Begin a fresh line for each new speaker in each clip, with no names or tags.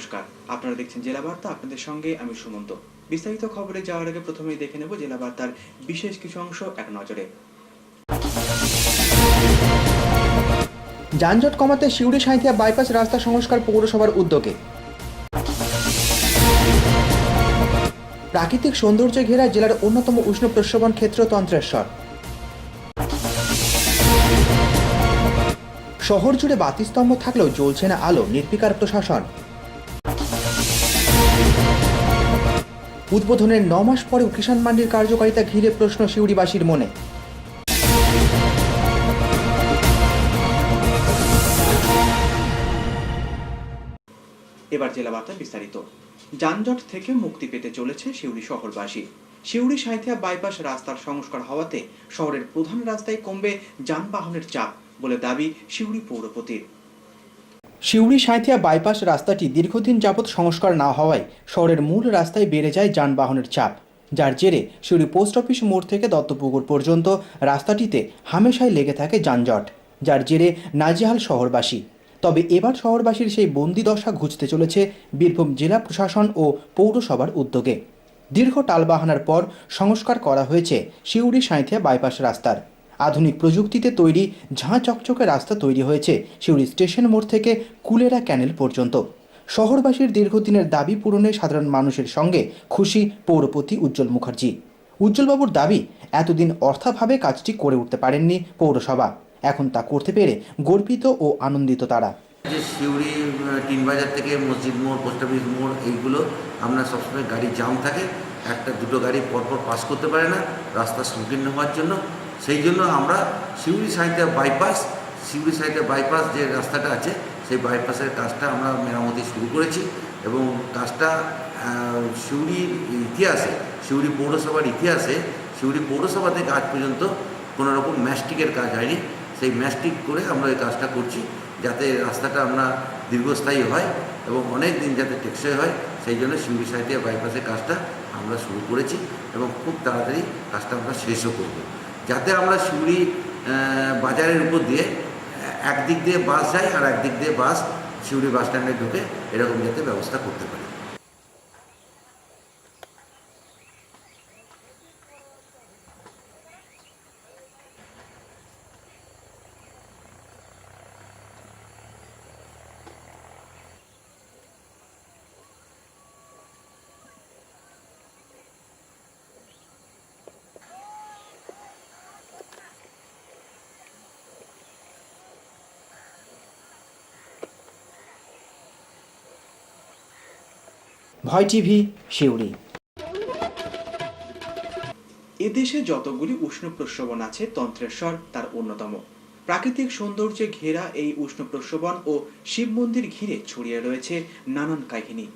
নমস্কার, আপনারা দেখছেন জেলা বার্তা। আপনাদের সঙ্গে আমি সুমন্ত। বিস্তারিত খবরে যাওয়ার আগে প্রথমেই দেখে নেব জেলা বার্তার বিশেষ কিছু অংশ এক নজরে।
যানজট কমাতে সিউড়ি সাঁইথিয়া বাইপাস রাস্তা সংস্কার পৌরসভার উদ্যোগে। প্রাকৃতিক সৌন্দর্যে ঘেরা জেলার অন্যতম উষ্ণ প্রস্রবণ ক্ষেত্র তন্ত্রেশ্বর। শহর জুড়ে বাতিস্তম্ভ থাকলেও জ্বলছে না আলো, নির্বিকার প্রশাসন। উদ্বোধনের 9 মাস পরেও কিষাণ মান্ডির কার্যকারিতা ঘিরে প্রশ্ন সিউড়িবাসীর মনে।
এবার জেলা বার্তা বিস্তারিত। যানজট থেকে মুক্তি পেতে চলেছে সিউড়ি শহরবাসী। সিউড়ি সাঁইথিয়া বাইপাস রাস্তার সংস্কার হওয়াতে শহরের প্রধান রাস্তায় কমবে যানবাহনের চাপ বলে দাবি সিউড়ি পৌরপতির।
সিউড়ি সাঁইথিয়া বাইপাস রাস্তাটি দীর্ঘদিন যাবৎ সংস্কার না হওয়ায় শহরের মূল রাস্তায় বেড়ে যায় যানবাহনের চাপ, যার জেরে সিউড়ি পোস্ট অফিস মোড় থেকে দত্তপুকুর পর্যন্ত রাস্তাটিতে হামেশাই লেগে থাকে যানজট, যার জেরে নাজেহাল শহরবাসী। তবে এবার শহরবাসীর সেই বন্দি দশা ঘুচতে চলেছে বীরভূম জেলা প্রশাসন ও পৌরসভার উদ্যোগে। দীর্ঘ টালবাহানার পর সংস্কার করা হয়েছে সিউড়ি সাঁইথিয়া বাইপাস রাস্তার। আধুনিক প্রযুক্তিতে তৈরি ঝাঁ চকচকে রাস্তা তৈরি হয়েছে সিউড়ি স্টেশন মোড় থেকে কুলেরা ক্যানেল পর্যন্ত। শহরবাসীর দীর্ঘদিনের দাবি পূরণে সাধারণ মানুষের সঙ্গে খুশি পৌরপতি উজ্জ্বল মুখার্জি। উজ্জ্বলবাবুর দাবি, এতদিন অর্থাভাবে কাজটি করে উঠতে পারেননি পৌরসভা, এখন তা করতে পেরে গর্বিত ও আনন্দিত তারা।
যে সিউড়ি টিন বাজার থেকে মসজিদ মোড়, পোস্ট অফিস মোড়, এইগুলো আমরা সবসময় গাড়ি জাম থাকে, একটা দুটো গাড়ি পরপর পাস করতে পারে না রাস্তা সংকীর্ণ হওয়ার জন্য। সেই জন্য আমরা সিউড়ি সাঁইথিয়া বাইপাস যে রাস্তাটা আছে সেই বাইপাসের কাজটা আমরা মেরামতি শুরু করেছি এবং কাজটা সিউড়ির ইতিহাসে, সিউড়ি পৌরসভার ইতিহাসে সিউড়ি পৌরসভা থেকে আজ পর্যন্ত কোনো রকম ম্যাস্টিকের কাজ হয়নি। সেই ম্যাস্টিক করে আমরা এই কাজটা করছি যাতে রাস্তাটা আমরা দীর্ঘস্থায়ী হয় এবং অনেক দিন যাতে টেকসই হয়। সেই জন্য সিউড়ি সাঁইথিয়া বাইপাসের কাজটা আমরা শুরু করেছি এবং খুব তাড়াতাড়ি কাজটা আমরা শেষও করব, যাতে আমরা সিউড়ি বাজারের উপর দিয়ে একদিক দিয়ে বাস যায় আর একদিক দিয়ে বাস সিউড়ি বাস স্ট্যান্ডে ঢুকে, এরকম যাতে ব্যবস্থা করতে পারি।
ভয় টিভি, সিউড়ি।
এদেশে যতগুলি উষ্ণ প্রস্রবণ আছে তন্ত্রেশ্বর তার অন্যতম। প্রাকৃতিক সৌন্দর্যে ঘেরা এই উষ্ণ প্রস্রবণ ও শিব মন্দির ঘিরে ছড়িয়ে রয়েছে নানান কাহিনী।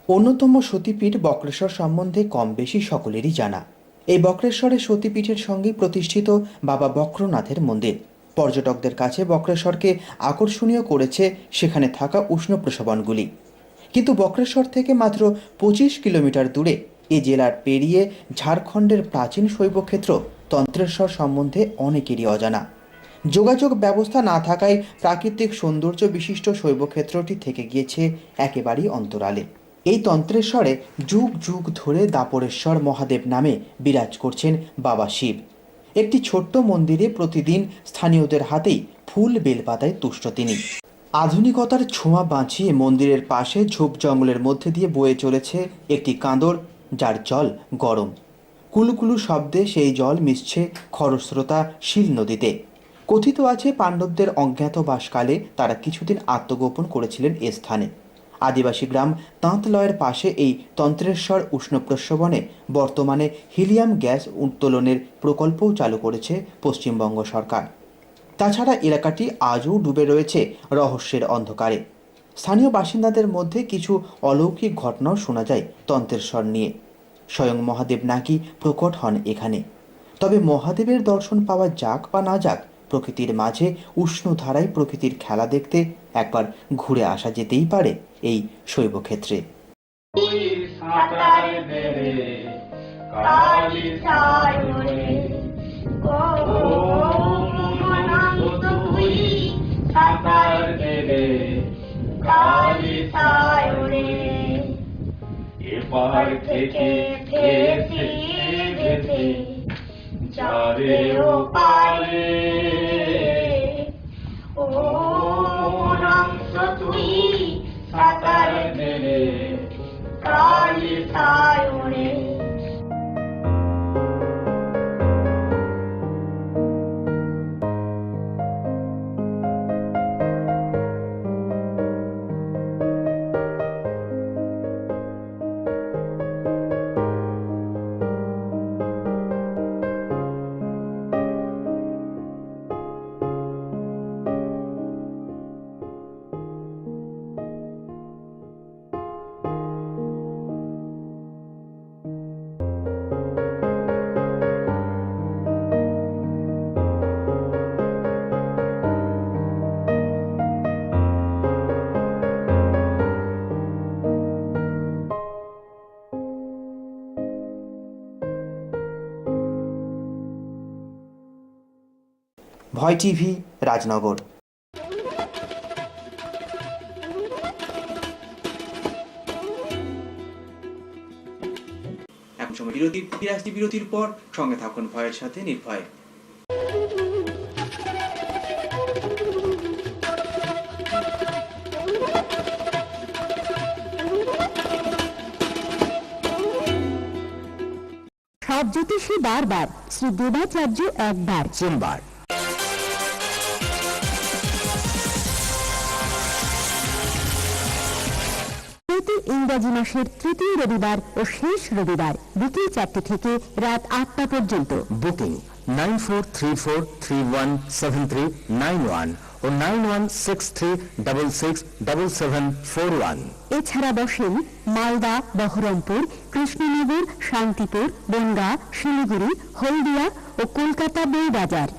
অন্যতম সতীপীঠ বক্রেশ্বর সম্বন্ধে কম বেশি সকলেরই জানা। এই বক্রেশ্বরের সতীপীঠের সঙ্গে প্রতিষ্ঠিত বাবা বক্রনাথের মন্দির। পর্যটকদের কাছে বক্রেশ্বরকে আকর্ষণীয় করেছে সেখানে থাকা উষ্ণ প্রস্রবণগুলি। কিন্তু বক্রেশ্বর থেকে মাত্র 25 কিলোমিটার দূরে এ জেলার পেরিয়ে ঝাড়খণ্ডের প্রাচীন শৈবক্ষেত্র তন্ত্রেশ্বর সম্বন্ধে অনেকেরই অজানা। যোগাযোগ ব্যবস্থা না থাকায় প্রাকৃতিক সৌন্দর্য বিশিষ্ট শৈবক্ষেত্রটি থেকে গিয়েছে একেবারেই অন্তরালে। এই তন্ত্রেশ্বরে যুগ যুগ ধরে দাপরেশ্বর মহাদেব নামে বিরাজ করছেন বাবা শিব। একটি ছোট্ট মন্দিরে প্রতিদিন স্থানীয়দের হাতেই ফুল বেলপাতায় তুষ্ট তিনি। আধুনিকতার ছোঁয়া বাঁচিয়ে মন্দিরের পাশে ঝোপ জঙ্গলের মধ্যে দিয়ে বয়ে চলেছে একটি কাঁদর, যার জল গরম। কুলুকুলু শব্দে সেই জল মিশছে খরস্রোতা শিল নদীতে। কথিত আছে পাণ্ডবদের অজ্ঞাতবাসকালে তারা কিছুদিন আত্মগোপন করেছিলেন এ স্থানে। আদিবাসী গ্রাম তাঁতলয়ের পাশে এই তন্ত্রেশ্বর উষ্ণ প্রস্রবণে বর্তমানে হিলিয়াম গ্যাস উত্তোলনের প্রকল্পও চালু করেছে পশ্চিমবঙ্গ সরকার। তাছাড়া এলাকাটি আজও ডুবে রয়েছে রহস্যের অন্ধকারে। স্থানীয় বাসিন্দাদের মধ্যে কিছু অলৌকিক ঘটনাও শোনা যায় তন্ত্রেশ্বর নিয়ে। স্বয়ং মহাদেব নাকি প্রকট হন এখানে। তবে মহাদেবের দর্শন পাওয়া যাক বা না যাক, প্রকৃতির মাঝে উষ্ণ ধারায় প্রকৃতির খেলা দেখতে একবার ঘুরে আসা যেতেই পারে এই শৈবক্ষেত্রে।
কালী সায়রে এপার থেকে ভেসে ভেসে যাবে ওপারে ও রক্ত তুই সাঁতার মেরে কালী সায়রে।
ভয় টিভি, রাজনগর।
এখন সময় বিরতির পর সঙ্গে থাকুন ভয়ের সাথে নির্ভয়।
সব জ্যোতিষী বারবার, শ্রী দেবাচার্য একবার।
সোমবার
প্রতি ইংরাজি মাসের তৃতীয় রবিবার ও শেষ রবিবার বিকেল 4টে থেকে রাত 8টা পর্যন্ত।
বুকিং 9434317391 ও 9163667741।
এছাড়া বসেন মালদা, বহরমপুর, কৃষ্ণনগর, শান্তিপুর, বনগাঁ, শিলিগুড়ি, হলদিয়া ও কলকাতা বইবাজার।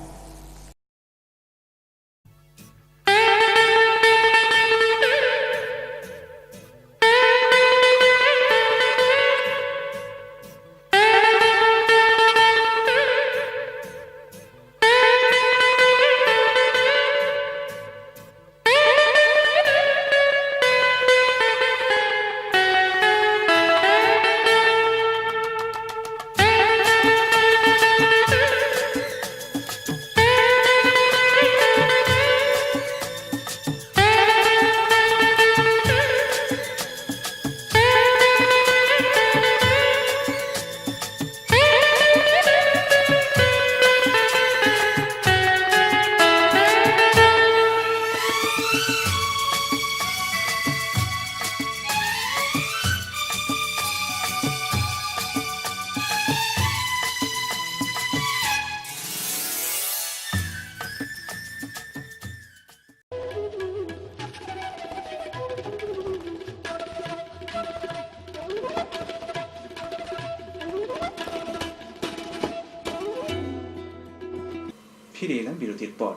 ফিরে এলাম বিরতির পর।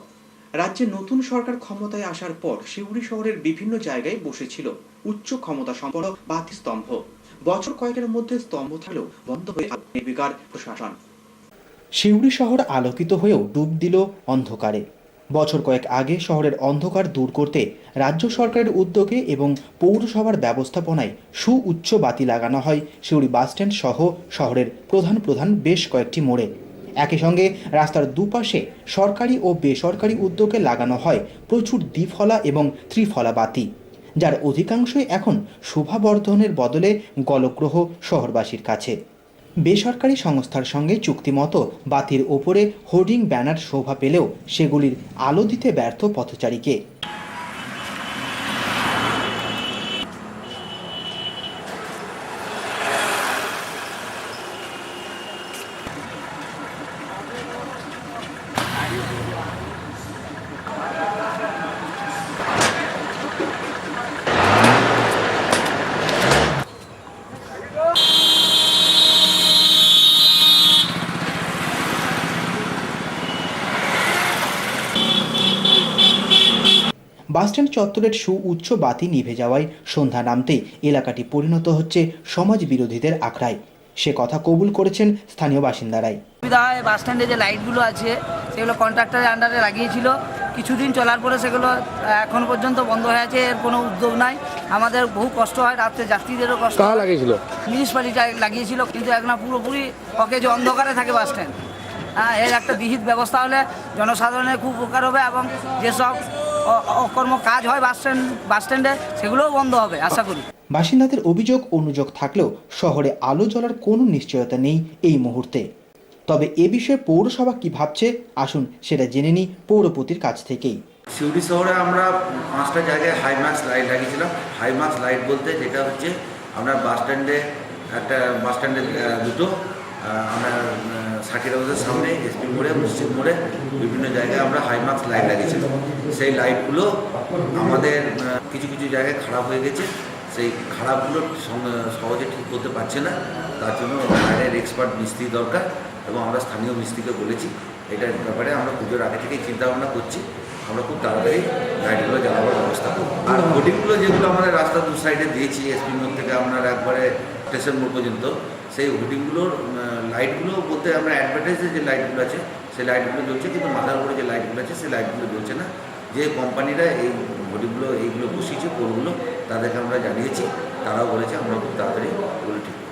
রাজ্যে নতুন সরকার ক্ষমতায় আসার পর সিউড়ি শহরের বিভিন্ন জায়গায় বসেছিল উচ্চ ক্ষমতা সম্পন্ন বাতি স্তম্ভ। বছর কয়েকের মধ্যে স্তম্ভ থাকলেও বন্ধ হয়ে নির্বিকার প্রশাসন।
সিউড়ি শহর আলোকিত হয়েও ডুব দিল অন্ধকারে। বছর কয়েক আগে শহরের অন্ধকার দূর করতে রাজ্য সরকারের উদ্যোগে এবং পৌরসভার ব্যবস্থাপনায় সুউচ্চ বাতি লাগানো হয় সিউড়ি বাসস্ট্যান্ড সহ শহরের প্রধান বেশ কয়েকটি মোড়ে। একই সঙ্গে রাস্তার দুপাশে সরকারি ও বেসরকারি উদ্যোগে লাগানো হয় প্রচুর দ্বিফলা এবং ত্রিফলা বাতি, যার অধিকাংশই এখন শোভাবর্ধনের বদলে গলগ্রহ শহরবাসীর কাছে। বেসরকারি সংস্থার সঙ্গে চুক্তিমতো বাতির ওপরে হোর্ডিং ব্যানার শোভা পেলেও সেগুলির আলো দিতে ব্যর্থ পথচারীকে। বাসস্ট্যান্ড চত্বরের সুউচ্চ বাতি নিভে যাওয়ায় সন্ধ্যা নামতেই এলাকাটি পরিণত হচ্ছে সমাজ বিরোধীদের আখড়ায়। সে কথা কবুল করেছেন স্থানীয় বাসিন্দারাই।
সুবিধা হয়, বাস স্ট্যান্ডে যে লাইটগুলো আছে সেগুলো কন্ট্রাক্টরের আন্ডারে লাগিয়েছিল, কিছুদিন চলার পরে সেগুলো এখন পর্যন্ত বন্ধ হয়ে আছে, এর কোনো উদ্যোগ নাই। আমাদের বহু কষ্ট হয়, রাত্রে যাত্রীদেরও কষ্ট।
কারা লাগিয়েছিল?
মিউনিসিপ্যালিটি লাগিয়েছিল, কিন্তু এখন পুরোপুরি অকেজো অন্ধকারে থাকে বাস স্ট্যান্ড। হ্যাঁ, এর একটা বিহিত ব্যবস্থা হলে জনসাধারণের খুব উপকার হবে এবং যেসব অকর্ম কাজ হয় বাস স্ট্যান্ডে সেগুলোও বন্ধ হবে আশা করি।
বাসিন্দাদের অভিযোগ অনুযোগ থাকলেও শহরে আলো জ্বলার কোনো নিশ্চয়তা নেই এই মুহূর্তে। তবে এ বিষয়ে পৌরসভা কি ভাবছে আসুন সেটা জেনে নিই পৌরপতির কাছ থেকেই।
সিউড়ি শহরে আমরা 5টা জায়গায় হাইমাক্স লাইট লাগিয়েছিলাম। হাইমাক্স লাইট বলতে যেটা হচ্ছে আমরা বাস স্ট্যান্ডে দুটো, আমরা সাকির হাউসের সামনে, এসপি মোড়ে, মসজিদ মোড়ে বিভিন্ন জায়গায় আমরা হাইমাক্স লাইট লাগিয়েছিলাম। সেই লাইটগুলো আমাদের কিছু কিছু জায়গায় খারাপ হয়ে গেছে। সেই খারাপগুলো সহজে ঠিক করতে পারছে না, তার জন্য বাইরের এক্সপার্ট মিস্ত্রি দরকার এবং আমরা স্থানীয় মিস্ত্রিকে বলেছি এটার ব্যাপারে আমরা পুজোর আগে থেকেই চিন্তাভাবনা করছি। আমরা খুব তাড়াতাড়ি লাইটগুলো জ্বালাবার ব্যবস্থা করব। আর হোর্ডিংগুলো যেগুলো আমাদের রাস্তার দু সাইডে দিয়েছি, এসপি মোড় থেকে আপনার একবারে স্টেশন মোড় পর্যন্ত, সেই হোর্ডিংগুলোর লাইটগুলো বলতে আমরা অ্যাডভার্টাইজে যে লাইটগুলো আছে সেই লাইটগুলো জ্বলছে, কিন্তু মাথার উপরে যে লাইটগুলো আছে সেই লাইটগুলো জ্বলছে না। যে কোম্পানিরা এই হোর্ডিংগুলো এইগুলো বসিয়েছে পোলগুলো, তাদেরকে আমরা জানিয়েছি, তারাও বলেছে আমরা খুব তাড়াতাড়ি এগুলো ঠিক করব।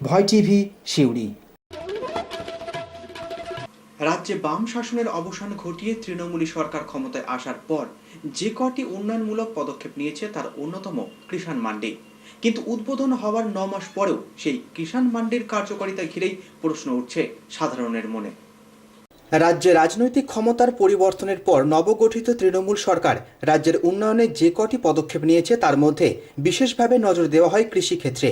ভয় টিভি, সিউড়ি।
রাজ্যে বাম শাসনের অবসান ঘটিয়ে তৃণমূলী সরকার ক্ষমতায় আসার পর যে কটি উন্নয়নমূলক পদক্ষেপ নিয়েছে তার অন্যতম কিষাণ মান্ডি। কিন্তু উদ্বোধন হওয়ার 9 মাস পরেও সেই কিষাণ মান্ডির কার্যকারিতা ঘিরেই প্রশ্ন উঠছে সাধারণের মনে।
রাজ্যে রাজনৈতিক ক্ষমতার পরিবর্তনের পর নবগঠিত তৃণমূল সরকার রাজ্যের উন্নয়নে যে কটি পদক্ষেপ নিয়েছে তার মধ্যে বিশেষভাবে নজর দেওয়া হয় কৃষিক্ষেত্রে,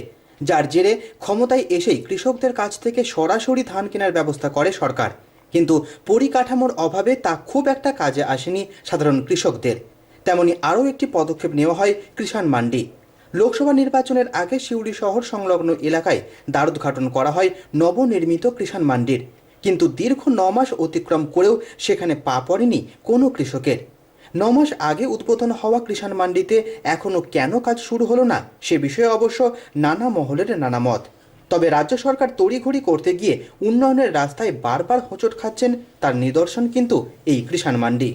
যার জেরে ক্ষমতায় এসেই কৃষকদের কাছ থেকে সরাসরি ধান কেনার ব্যবস্থা করে সরকার। কিন্তু পরিকাঠামোর অভাবে তা খুব একটা কাজে আসেনি সাধারণ কৃষকদের। তেমনি আরও একটি পদক্ষেপ নেওয়া হয় কিষাণ মান্ডি। লোকসভা নির্বাচনের আগে সিউড়ি শহর সংলগ্ন এলাকায় দ্বারোদ্ঘাটন করা হয় নবনির্মিত কিষাণ মান্ডির। কিন্তু দীর্ঘ 9 মাস অতিক্রম করেও সেখানে পা পড়েনি কোনো কৃষকের। 9 মাস আগে উদ্বোধন হওয়া কিষাণ মান্ডিতে এখনও কেন কাজ শুরু হলো না সে বিষয়ে অবশ্য নানা মহলের নানা মত। তবে রাজ্য সরকার তড়িঘড়ি করতে গিয়ে উন্নয়নের রাস্তায় বারবার হোঁচট খাচ্ছেন, তার নিদর্শন কিন্তু এই কিষাণ মান্ডি।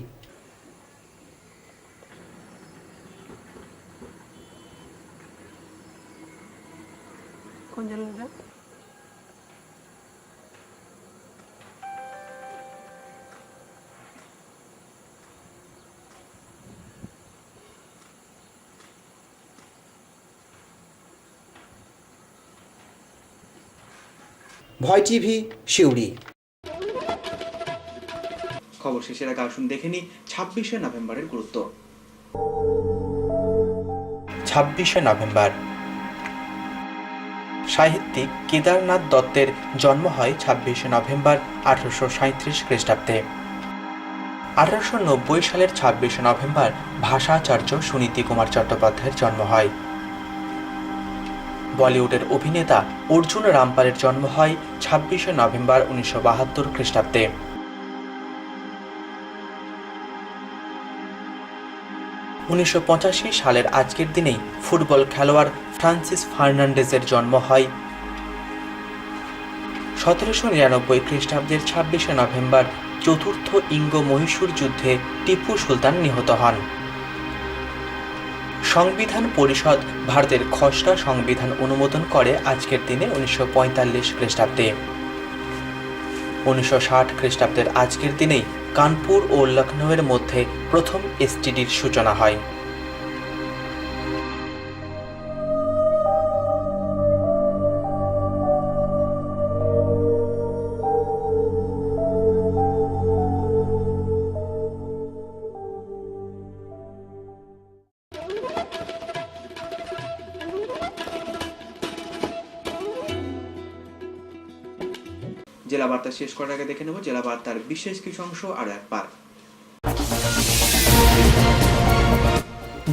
ভয় টিভি, সিউড়ি।
খবর শেষের আগে আসুন দেখে নিই 26শে নভেম্বরের গুরুত্ব।
26শে নভেম্বর সাহিত্যিক কেদারনাথ দত্তের জন্ম হয় 26শে নভেম্বর 1837 খ্রিস্টাব্দে। 1890 সালের 26শে নভেম্বর ভাষাচার্য সুনীতি কুমার চট্টোপাধ্যায়ের জন্ম হয়। বলিউডের অভিনেতা অর্জুন রামপালের জন্ম হয় 26শে নভেম্বর 1972 খ্রিস্টাব্দে। 1985 সালের আজকের দিনেই ফুটবল খেলোয়াড় ফ্রান্সিস ফার্নান্ডেজের জন্ম হয়। 1799 খ্রিস্টাব্দের 26শে নভেম্বর চতুর্থ ইঙ্গ-মহীশূর যুদ্ধে টিপু সুলতান নিহত হন। সংবিধান পরিষদ ভারতের খসড়া সংবিধান অনুমোদন করে আজকের দিনে 1945 খ্রিস্টাব্দে। 1960 খ্রিস্টাব্দের আজকের দিনেই কানপুর ও লখনউয়ের মধ্যে প্রথম এসটিডির সূচনা হয়।
জেলা বার্তা শেষ করার আগে দেখে নেব জেলা বার্তার বিশেষ কিছু অংশ আরো একবার।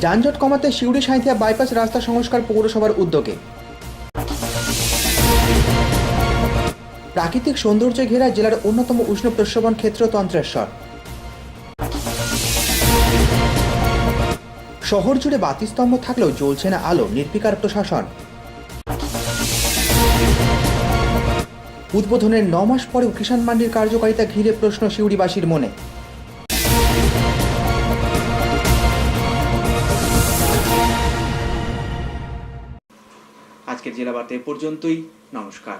যানজট কমাতে সিউড়ি সাঁইথিয়া বাইপাস রাস্তা সংস্কার পৌরসভার উদ্যোগে। প্রাকৃতিক সৌন্দর্যে ঘেরা জেলার অন্যতম উষ্ণ প্রস্রবণ ক্ষেত্র তন্ত্রেশ্বর। শহর জুড়ে বাতিস্তম্ভ থাকলেও জ্বলছে না আলো, নির্বিকার প্রশাসন। উদ্বোধনের 9 মাস পরেও কিষাণ মান্ডির কার্যকারিতা ঘিরে প্রশ্ন সিউড়িবাসীর মনে।
আজকের জেলা বার্তা এ পর্যন্তই। নমস্কার।